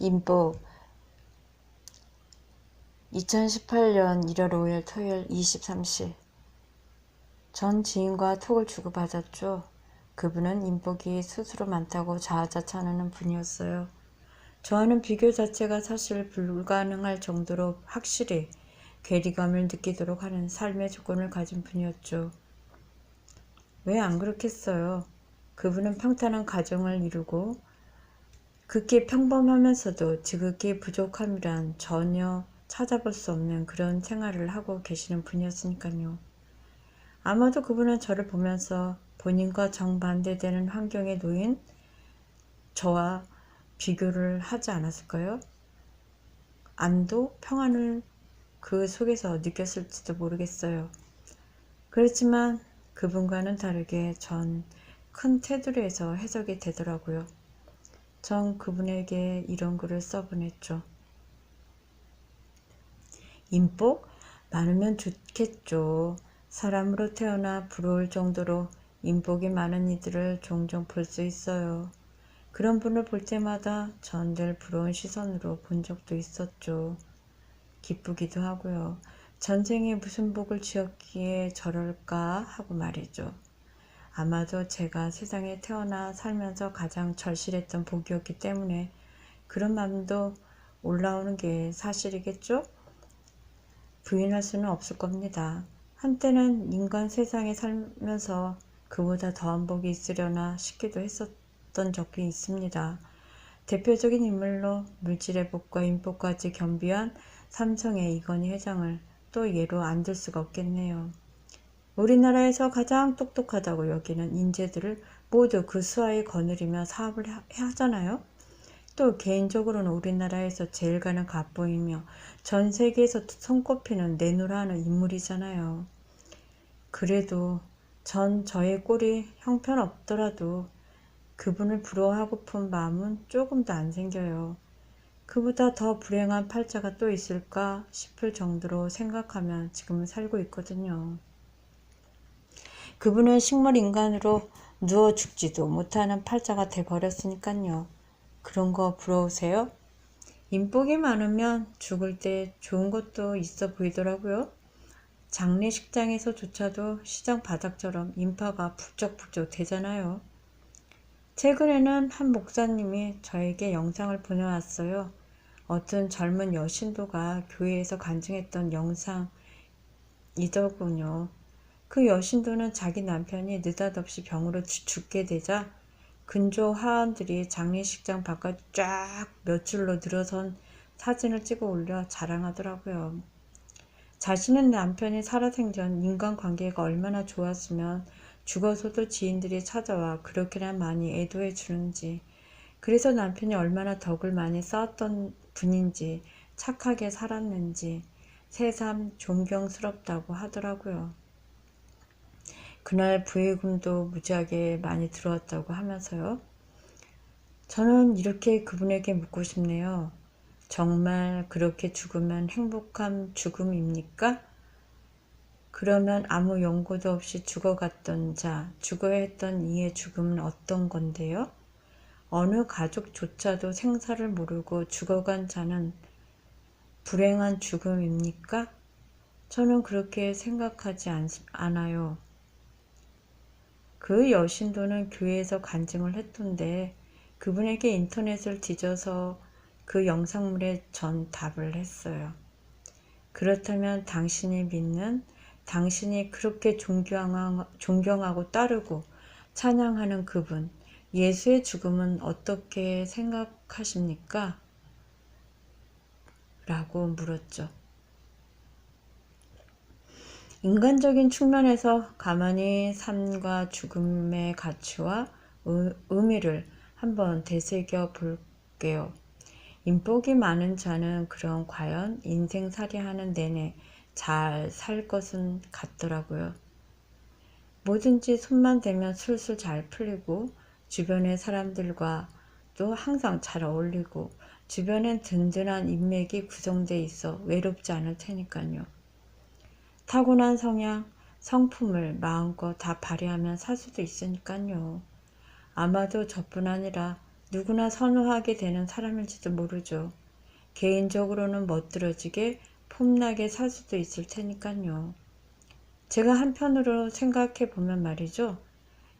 인복 2018년 1월 5일 토요일 23시 전 지인과 톡을 주고받았죠. 그분은 인복이 스스로 많다고 자아자찬하는 분이었어요. 저와는 비교 자체가 사실 불가능할 정도로 확실히 괴리감을 느끼도록 하는 삶의 조건을 가진 분이었죠. 왜 안 그렇겠어요. 그분은 평탄한 가정을 이루고 극히 평범하면서도 지극히 부족함이란 전혀 찾아볼 수 없는 그런 생활을 하고 계시는 분이었으니까요. 아마도 그분은 저를 보면서 본인과 정반대되는 환경에 놓인 저와 비교를 하지 않았을까요? 안도 평안을 그 속에서 느꼈을지도 모르겠어요. 그렇지만 그분과는 다르게 전 큰 테두리에서 해석이 되더라고요. 전 그분에게 이런 글을 써보냈죠. 인복? 많으면 좋겠죠. 사람으로 태어나 부러울 정도로 인복이 많은 이들을 종종 볼 수 있어요. 그런 분을 볼 때마다 전 늘 부러운 시선으로 본 적도 있었죠. 기쁘기도 하고요. 전생에 무슨 복을 지었기에 저럴까 하고 말이죠. 아마도 제가 세상에 태어나 살면서 가장 절실했던 복이었기 때문에 그런 마음도 올라오는 게 사실이겠죠? 부인할 수는 없을 겁니다. 한때는 인간 세상에 살면서 그보다 더한 복이 있으려나 싶기도 했었던 적이 있습니다. 대표적인 인물로 물질의 복과 인복까지 겸비한 삼성의 이건희 회장을 또 예로 안 들 수가 없겠네요. 우리나라에서 가장 똑똑하다고 여기는 인재들을 모두 그 수하에 거느리며 사업을 하잖아요. 또 개인적으로는 우리나라에서 제일 가는 갑부이며 전 세계에서 손꼽히는 내노라하는 인물이잖아요. 그래도 전 저의 꼴이 형편없더라도 그분을 부러워하고픈 마음은 조금도 안 생겨요. 그보다 더 불행한 팔자가 또 있을까 싶을 정도로 생각하면 지금은 살고 있거든요. 그분은 식물인간으로 누워 죽지도 못하는 팔자가 돼버렸으니까요. 그런 거 부러우세요? 인복이 많으면 죽을 때 좋은 것도 있어 보이더라고요. 장례식장에서조차도 시장 바닥처럼 인파가 북적북적 되잖아요. 최근에는 한 목사님이 저에게 영상을 보내왔어요. 어떤 젊은 여신도가 교회에서 간증했던 영상이더군요. 그 여신도는 자기 남편이 느닷없이 병으로 죽게 되자 근조 하원들이 장례식장 바깥 쫙 몇 줄로 늘어선 사진을 찍어 올려 자랑하더라고요. 자신은 남편이 살아생전 인간관계가 얼마나 좋았으면 죽어서도 지인들이 찾아와 그렇게나 많이 애도해 주는지, 그래서 남편이 얼마나 덕을 많이 쌓았던 분인지, 착하게 살았는지 새삼 존경스럽다고 하더라고요. 그날 부의금도 무지하게 많이 들어왔다고 하면서요. 저는 이렇게 그분에게 묻고 싶네요. 정말 그렇게 죽으면 행복한 죽음입니까? 그러면 아무 연고도 없이 죽어갔던 자, 죽어야 했던 이의 죽음은 어떤 건데요? 어느 가족조차도 생사를 모르고 죽어간 자는 불행한 죽음입니까? 저는 그렇게 생각하지 않아요. 그 여신도는 교회에서 간증을 했던데 그분에게 인터넷을 뒤져서 그 영상물에 전 답을 했어요. 그렇다면 당신이 믿는, 당신이 그렇게 존경하고 따르고 찬양하는 그분, 예수의 죽음은 어떻게 생각하십니까? 라고 물었죠. 인간적인 측면에서 가만히 삶과 죽음의 가치와 의미를 한번 되새겨 볼게요. 인복이 많은 자는 그럼 과연 인생살이 하는 내내 잘 살 것은 같더라고요. 뭐든지 손만 대면 술술 잘 풀리고 주변의 사람들과 또 항상 잘 어울리고 주변엔 든든한 인맥이 구성돼 있어 외롭지 않을 테니까요. 타고난 성향, 성품을 마음껏 다 발휘하면 살 수도 있으니까요. 아마도 저뿐 아니라 누구나 선호하게 되는 사람일지도 모르죠. 개인적으로는 멋들어지게 폼나게 살 수도 있을 테니까요. 제가 한편으로 생각해 보면 말이죠.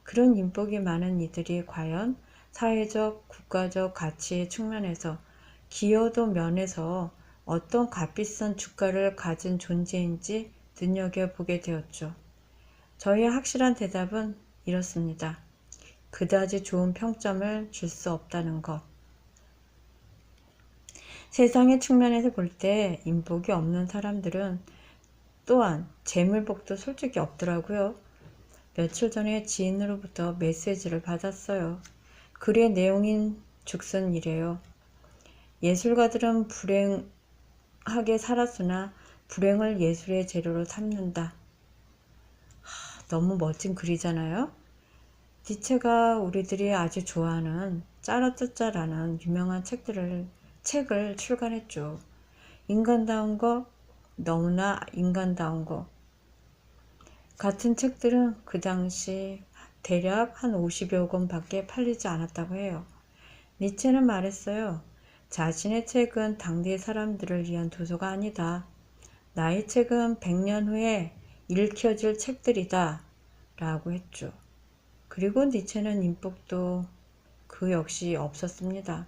그런 인복이 많은 이들이 과연 사회적, 국가적 가치의 측면에서 기여도 면에서 어떤 값비싼 주가를 가진 존재인지 눈여겨보게 되었죠. 저희의 확실한 대답은 이렇습니다. 그다지 좋은 평점을 줄 수 없다는 것. 세상의 측면에서 볼 때 인복이 없는 사람들은 또한 재물복도 솔직히 없더라고요. 며칠 전에 지인으로부터 메시지를 받았어요. 글의 내용인 즉슨 이래요. 예술가들은 불행하게 살았으나 불행을 예술의 재료로 삼는다. 너무 멋진 글이잖아요. 니체가 우리들이 아주 좋아하는 짜라짜짜라는 유명한 책을 출간했죠. 인간다운 거, 너무나 인간다운 거. 같은 책들은 그 당시 대략 한 50여 권밖에 팔리지 않았다고 해요. 니체는 말했어요. 자신의 책은 당대 사람들을 위한 도서가 아니다. 나의 책은 100년 후에 읽혀질 책들이다. 라고 했죠. 그리고 니체는 인복도 그 역시 없었습니다.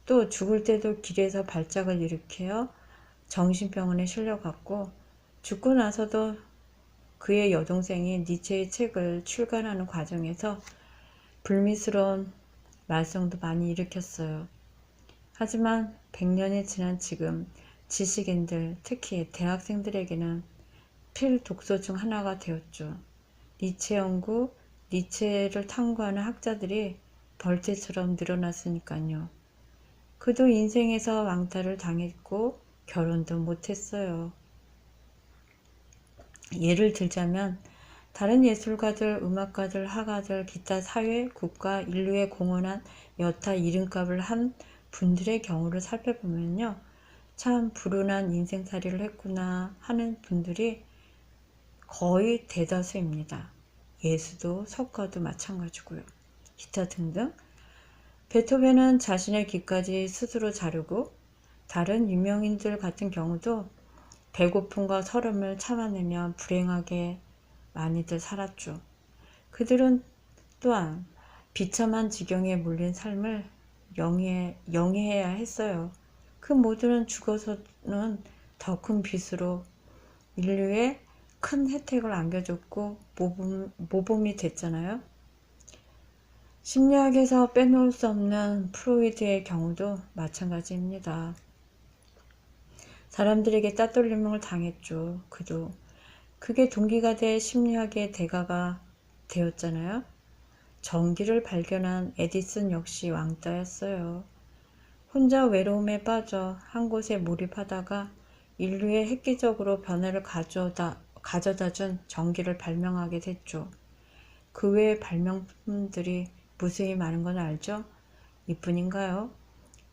또 죽을 때도 길에서 발작을 일으켜 정신병원에 실려갔고 죽고 나서도 그의 여동생이 니체의 책을 출간하는 과정에서 불미스러운 말썽도 많이 일으켰어요. 하지만 100년이 지난 지금 지식인들, 특히 대학생들에게는 필독서 중 하나가 되었죠. 니체 연구, 니체를 탐구하는 학자들이 벌떼처럼 늘어났으니까요. 그도 인생에서 왕따를 당했고 결혼도 못했어요. 예를 들자면 다른 예술가들, 음악가들, 화가들, 기타 사회, 국가, 인류에 공헌한 여타 이름값을 한 분들의 경우를 살펴보면요. 참 불운한 인생살이를 했구나 하는 분들이 거의 대다수입니다. 예수도 석가도 마찬가지고요. 기타 등등. 베토벤은 자신의 귀까지 스스로 자르고 다른 유명인들 같은 경우도 배고픔과 서름을 참아내며 불행하게 많이들 살았죠. 그들은 또한 비참한 지경에 몰린 삶을 영위해야 했어요. 그 모두는 죽어서는 더 큰 빚으로 인류에 큰 혜택을 안겨줬고 모범이 됐잖아요. 심리학에서 빼놓을 수 없는 프로이드의 경우도 마찬가지입니다. 사람들에게 따돌림을 당했죠. 그도. 그게 동기가 돼 심리학의 대가가 되었잖아요. 전기를 발견한 에디슨 역시 왕따였어요. 혼자 외로움에 빠져 한 곳에 몰입하다가 인류에 획기적으로 변화를 가져다 준 전기를 발명하게 됐죠. 그 외의 발명품들이 무수히 많은 건 알죠? 이뿐인가요?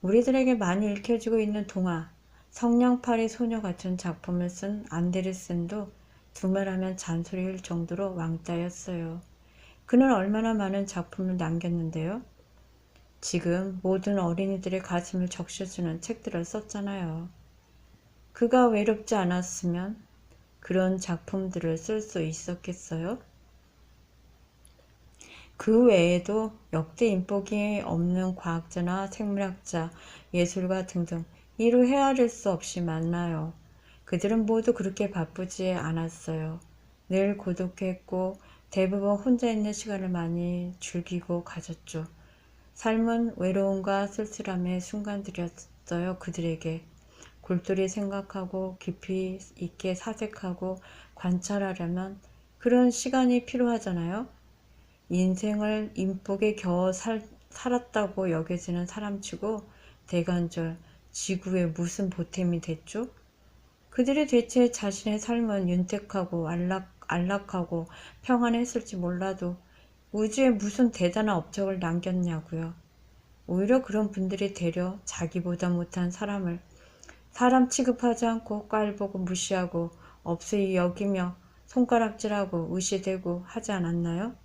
우리들에게 많이 읽혀지고 있는 동화, 성냥팔이 소녀 같은 작품을 쓴 안데르센도 두말하면 잔소리일 정도로 왕따였어요. 그는 얼마나 많은 작품을 남겼는데요. 지금 모든 어린이들의 가슴을 적셔주는 책들을 썼잖아요. 그가 외롭지 않았으면 그런 작품들을 쓸 수 있었겠어요? 그 외에도 역대 인복이 없는 과학자나 생물학자, 예술가 등등 이루 헤아릴 수 없이 많아요. 그들은 모두 그렇게 바쁘지 않았어요. 늘 고독했고 대부분 혼자 있는 시간을 많이 즐기고 가졌죠. 삶은 외로움과 쓸쓸함의 순간들이었어요. 그들에게. 골똘히 생각하고 깊이 있게 사색하고 관찰하려면 그런 시간이 필요하잖아요. 인생을 인복에 겨워 살았다고 여겨지는 사람치고 대간절 지구에 무슨 보탬이 됐죠? 그들이 대체 자신의 삶은 윤택하고 안락하고 평안했을지 몰라도 우주에 무슨 대단한 업적을 남겼냐고요. 오히려 그런 분들이 되려 자기보다 못한 사람을 사람 취급하지 않고 깔보고 무시하고 없이 여기며 손가락질하고 의시대고 하지 않았나요?